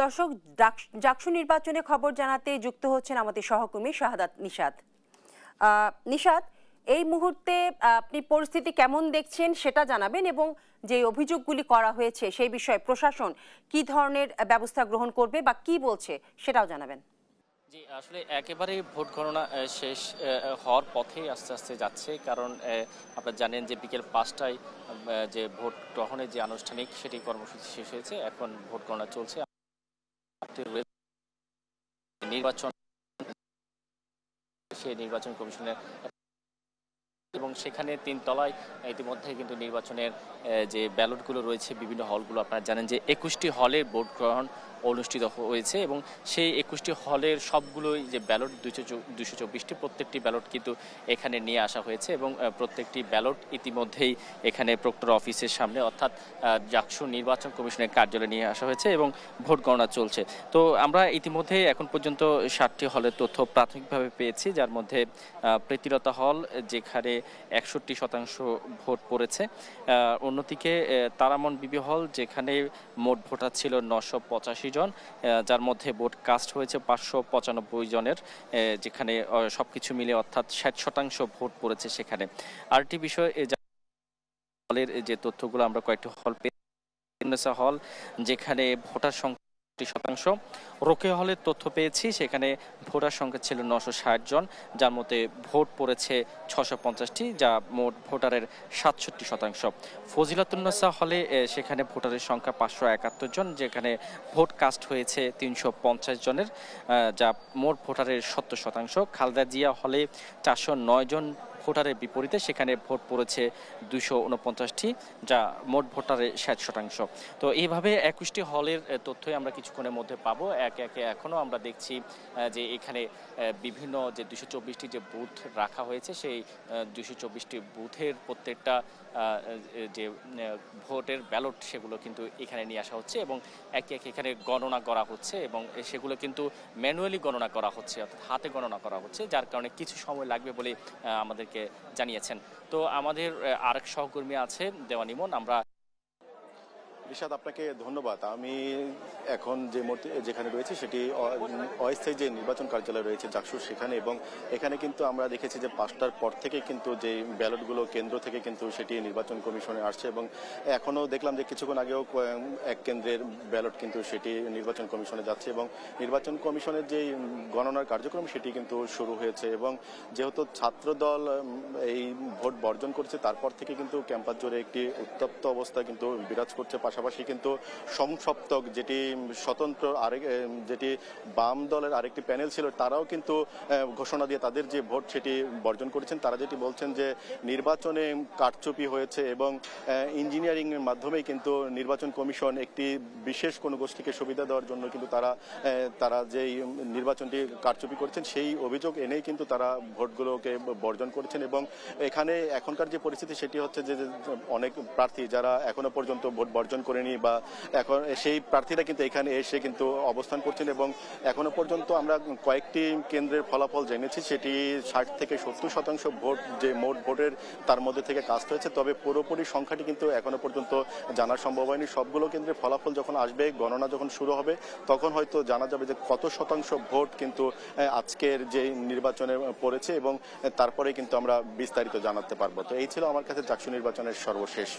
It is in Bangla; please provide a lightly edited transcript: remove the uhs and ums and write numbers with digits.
দর্শক, জাকসু নির্বাচনে খবর জানাতে যুক্ত হচ্ছেন আমাদের সহকর্মী শাহাদাত নিশাত। নিশাত, এই মুহূর্তে আপনি পরিস্থিতি কেমন দেখছেন সেটা জানাবেন, এবং যে অভিযোগগুলি করা হয়েছে সেই বিষয়ে প্রশাসন কি ধরনের ব্যবস্থা গ্রহণ করবে বা কি বলছে সেটাও জানাবেন। জি, আসলে একেবারে ভোট গণনা শেষ হওয়ার পথেই আস্তে আস্তে যাচ্ছে, কারণ আপনারা জানেন যে বিকেল ৫টায় যে ভোট গ্রহণের যে আনুষ্ঠানিক সেটি কর্মসূচি শেষ হয়েছে। এখন ভোট গণনা চলছে। নির্বাচন সেই নির্বাচন কমিশনের এবং সেখানে ৩ তলায় ইতিমধ্যে কিন্তু নির্বাচনের যে ব্যালটগুলো রয়েছে বিভিন্ন হলগুলো, আপনারা জানেন যে ২১টি হলে ভোট গ্রহণ অনুষ্ঠিত হয়েছে এবং সেই ২১টি হলের সবগুলোই যে ব্যালট ২২৪টি প্রত্যেকটি ব্যালট কিন্তু এখানে নিয়ে আসা হয়েছে এবং প্রত্যেকটি ব্যালট ইতিমধ্যেই এখানে প্রক্টর অফিসের সামনে অর্থাৎ জাকসু নির্বাচন কমিশনের কার্যালয়ে নিয়ে আসা হয়েছে এবং ভোট গণনা চলছে। তো আমরা ইতিমধ্যে এখন পর্যন্ত ৭টি হলের তথ্য প্রাথমিকভাবে পেয়েছি, যার মধ্যে প্রীতিলতা হল যেখানে ৬১% ভোট পড়েছে, অন্যদিকে তারামন বিবি হল যেখানে মোট ভোটার ছিল ৯৮৫ জন, যার মধ্যে ভোট কাস্ট হয়েছে ৫৯৫ জনের, যেখানে সবকিছু মিলে অর্থাৎ ৬০% ভোট পড়েছে সেখানে। আরেকটি বিষয়, হলের যে তথ্যগুলো আমরা কয়েকটি হল পেয়েছি, হল যেখানে ভোটার সংখ্যা 60%, রোকেয়া হলের তথ্য পেয়েছি সেখানে ভোটার সংখ্যা ছিল ৯৬০ জন, যার মধ্যে ভোট পড়েছে ৬৫০টি, যা মোট ভোটারের ৬৭%। ফজিলাতুন্নেসা হলে সেখানে ভোটারের সংখ্যা ৫৭১ জন, যেখানে ভোট কাস্ট হয়েছে ৩৫০ জনের, যা মোট ভোটারের ৭০%। খালেদা জিয়া হলে ৪০৯ জন ভোটারের বিপরীতে সেখানে ভোট পড়েছে ২৪৯টি, যা মোট ভোটারের ৬০%। তো এইভাবে ২১টি হলের তথ্যই আমরা কিছুক্ষণের মধ্যে পাবো। একে একে এখনও আমরা দেখছি যে এখানে বিভিন্ন যে ২২৪টি যে বুথ রাখা হয়েছে, সেই ২২৪টি বুথের প্রত্যেকটা যে ভোটের ব্যালট সেগুলো কিন্তু এখানে নিয়ে আসা হচ্ছে এবং একে একে এখানে গণনা করা হচ্ছে এবং সেগুলো কিন্তু ম্যানুয়ালি গণনা করা হচ্ছে, অর্থাৎ হাতে গণনা করা হচ্ছে, যার কারণে কিছু সময় লাগবে বলে আমাদেরকে জানিয়েছেন। তো আমাদের আরেক সহকর্মী আছে দেওয়ান ইমন। আমরা রিশাদ, আপনাকে ধন্যবাদ। আমি এখন যে মুহূর্তে যেখানে রয়েছে সেটি অস্থায়ী যে নির্বাচন কার্যালয় রয়েছে জাকসু সেখানে, এবং এখানে কিন্তু আমরা দেখেছি যে ৫টার পর থেকে কিন্তু যে ব্যালটগুলো কেন্দ্র থেকে কিন্তু সেটি নির্বাচন কমিশনে আসছে এবং এখনও দেখলাম যে কিছুক্ষণ আগেও এক কেন্দ্রের ব্যালট কিন্তু সেটি নির্বাচন কমিশনে যাচ্ছে এবং নির্বাচন কমিশনের যে গণনার কার্যক্রম সেটি কিন্তু শুরু হয়েছে। এবং যেহেতু ছাত্রদল এই ভোট বর্জন করছে, তারপর থেকে কিন্তু ক্যাম্পাস জুড়ে একটি উত্তপ্ত অবস্থা কিন্তু বিরাজ করছে। পাশাপাশি কিন্তু সমসপ্তক যেটি স্বতন্ত্র যেটি বাম দলের আরেকটি প্যানেল ছিল, তারাও কিন্তু ঘোষণা দিয়ে তাদের যে ভোট সেটি বর্জন করেছেন। তারা যেটি বলছেন যে নির্বাচনে কারচুপি হয়েছে এবং ইঞ্জিনিয়ারিং এর মাধ্যমেই কিন্তু নির্বাচন কমিশন একটি বিশেষ কোনো গোষ্ঠীকে সুবিধা দেওয়ার জন্য কিন্তু তারা যেই নির্বাচনটি কারচুপি করেছেন সেই অভিযোগ এনেই কিন্তু তারা ভোটগুলোকে বর্জন করেছেন। এবং এখানে এখনকার যে পরিস্থিতি সেটি হচ্ছে যে অনেক প্রার্থী যারা এখনো পর্যন্ত ভোট বর্জন করেনি বা এখন সেই প্রার্থীরা কিন্তু এখানে এসে কিন্তু অবস্থান করছেন এবং এখনো পর্যন্ত আমরা কয়েকটি কেন্দ্রের ফলাফল জেনেছি, সেটি ৬০ থেকে ৭০% ভোট যে মোট ভোটের তার মধ্যে থেকে কাস্ট হয়েছে। তবে পুরোপুরি সংখ্যাটি কিন্তু এখনো পর্যন্ত জানা সম্ভব হয়নি। সবগুলো কেন্দ্রের ফলাফল যখন আসবে, গণনা যখন শুরু হবে, তখন হয়তো জানা যাবে যে কত শতাংশ ভোট কিন্তু আজকের যে নির্বাচনে পড়েছে এবং তারপরে কিন্তু আমরা বিস্তারিত জানাতে পারবো। তো এই ছিল আমার কাছে জাকসু নির্বাচনের সর্বশেষ।